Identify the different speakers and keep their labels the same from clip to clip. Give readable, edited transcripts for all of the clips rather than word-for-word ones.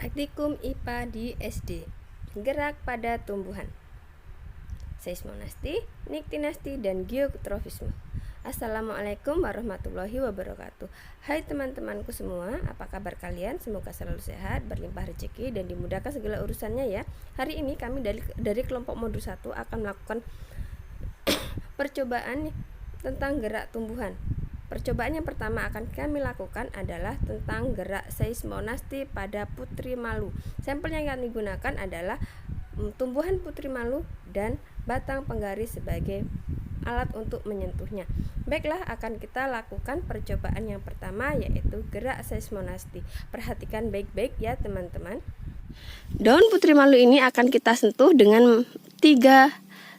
Speaker 1: Praktikum IPA di SD. Gerak pada tumbuhan. Seismonasti, niktinasti, dan geotrofisme. Assalamualaikum warahmatullahi wabarakatuh. Hai teman-temanku semua, apa kabar kalian? Semoga selalu sehat, berlimpah rezeki, dan dimudahkan segala urusannya ya. Hari ini kami dari kelompok modul 1 akan melakukan percobaan tentang gerak tumbuhan. Percobaan yang pertama akan kami lakukan adalah tentang gerak seismonasti pada putri malu. Sampel yang kami gunakan adalah tumbuhan putri malu dan batang penggaris sebagai alat untuk menyentuhnya. Baiklah, akan kita lakukan percobaan yang pertama, yaitu gerak seismonasti. Perhatikan baik-baik ya teman-teman. Daun putri malu ini akan kita sentuh dengan 3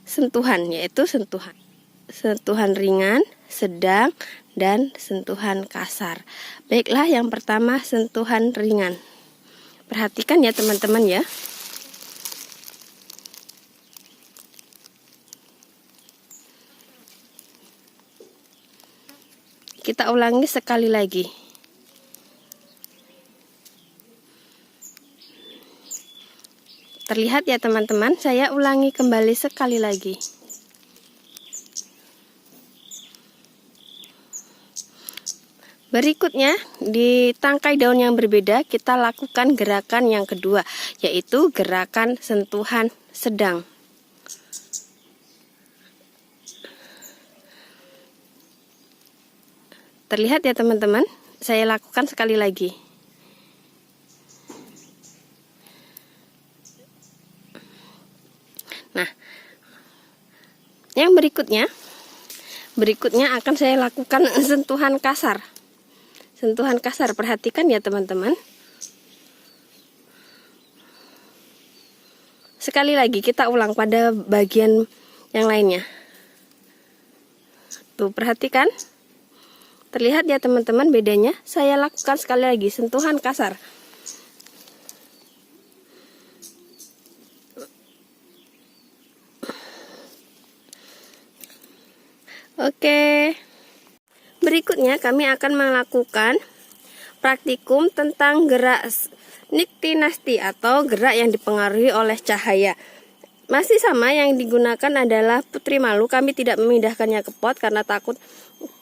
Speaker 1: sentuhan, yaitu sentuhan ringan, sedang, dan sentuhan kasar. Baiklah, yang pertama sentuhan ringan. Perhatikan ya teman-teman ya. Kita ulangi sekali lagi. Terlihat ya teman-teman, saya ulangi kembali sekali lagi. Berikutnya, di tangkai daun yang berbeda, kita lakukan gerakan yang kedua, yaitu gerakan sentuhan sedang. Terlihat ya teman-teman, saya lakukan sekali lagi. Nah, yang berikutnya akan saya lakukan sentuhan kasar. Sentuhan kasar, perhatikan ya teman-teman. Sekali lagi kita ulang pada bagian yang lainnya. Tuh, perhatikan. Terlihat ya teman-teman bedanya. Saya lakukan sekali lagi sentuhan kasar. Oke. Berikutnya kami akan melakukan praktikum tentang gerak niktinasti atau gerak yang dipengaruhi oleh cahaya. Masih sama, yang digunakan adalah putri malu. Kami tidak memindahkannya ke pot karena takut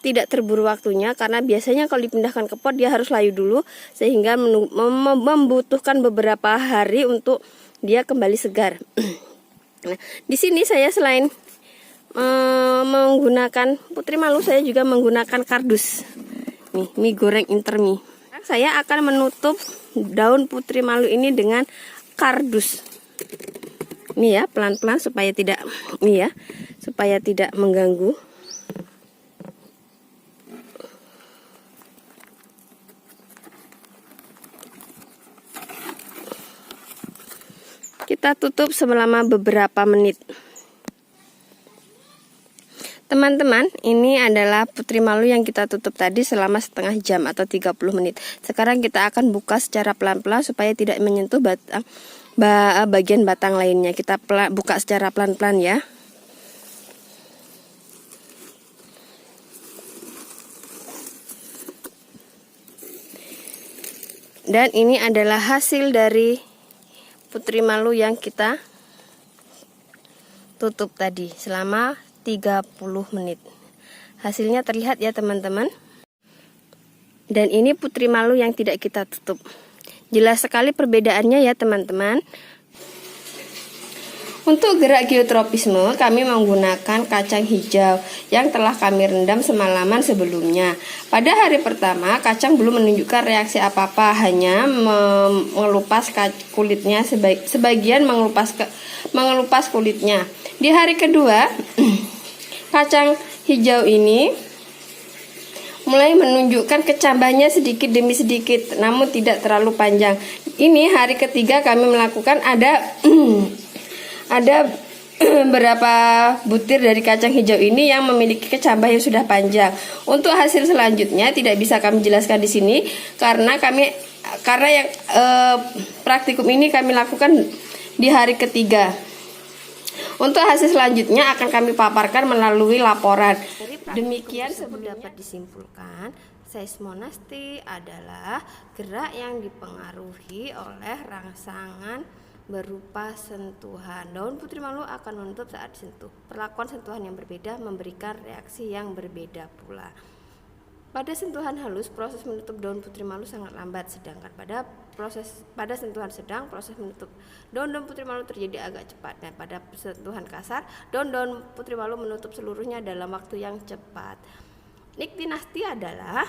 Speaker 1: tidak terburu waktunya, karena biasanya kalau dipindahkan ke pot dia harus layu dulu, sehingga membutuhkan beberapa hari untuk dia kembali segar. Nah, di sini saya selain menggunakan putri malu, saya juga menggunakan kardus. Nih, mie goreng intermi. Saya akan menutup daun putri malu ini dengan kardus. Ini ya, pelan-pelan supaya tidak mengganggu. Kita tutup selama beberapa menit. Teman-teman, ini adalah putri malu yang kita tutup tadi selama setengah jam atau 30 menit. Sekarang kita akan buka secara pelan-pelan supaya tidak menyentuh bagian batang lainnya. Kita buka secara pelan-pelan ya. Dan ini adalah hasil dari putri malu yang kita tutup tadi selama 30 menit. Hasilnya terlihat ya teman-teman. Dan ini putri malu yang tidak kita tutup. Jelas sekali perbedaannya ya teman-teman. Untuk gerak geotropisme, kami menggunakan kacang hijau yang telah kami rendam semalaman sebelumnya. Pada hari pertama, kacang belum menunjukkan reaksi apa-apa, hanya mengelupas kulitnya, sebagian mengelupas kulitnya. Di hari kedua, kacang hijau ini mulai menunjukkan kecambahnya sedikit demi sedikit, namun tidak terlalu panjang. Ini hari ketiga kami melakukan ada beberapa butir dari kacang hijau ini yang memiliki kecambah yang sudah panjang. Untuk hasil selanjutnya tidak bisa kami jelaskan di sini karena yang praktikum ini kami lakukan di hari ketiga. Untuk hasil selanjutnya akan kami paparkan melalui laporan. Demikian sebelum dapat disimpulkan, Seismonasti adalah gerak yang dipengaruhi oleh rangsangan berupa sentuhan. Daun putri malu akan menutup saat disentuh. Perlakuan sentuhan yang berbeda memberikan reaksi yang berbeda pula. Pada sentuhan halus, proses menutup daun putri malu sangat lambat, sedangkan pada sentuhan sedang, proses menutup daun-daun putri malu terjadi agak cepat, dan pada sentuhan kasar, daun-daun putri malu menutup seluruhnya dalam waktu yang cepat. Niktinasti adalah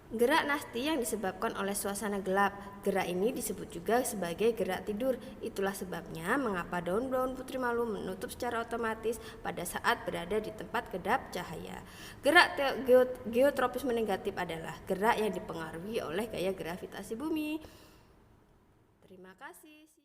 Speaker 1: gerak nasti yang disebabkan oleh suasana gelap. Gerak ini disebut juga sebagai gerak tidur. Itulah sebabnya mengapa daun-daun putri malu menutup secara otomatis pada saat berada di tempat kedap cahaya. Gerak geotropisme negatif adalah gerak yang dipengaruhi oleh gaya gravitasi bumi. Terima kasih.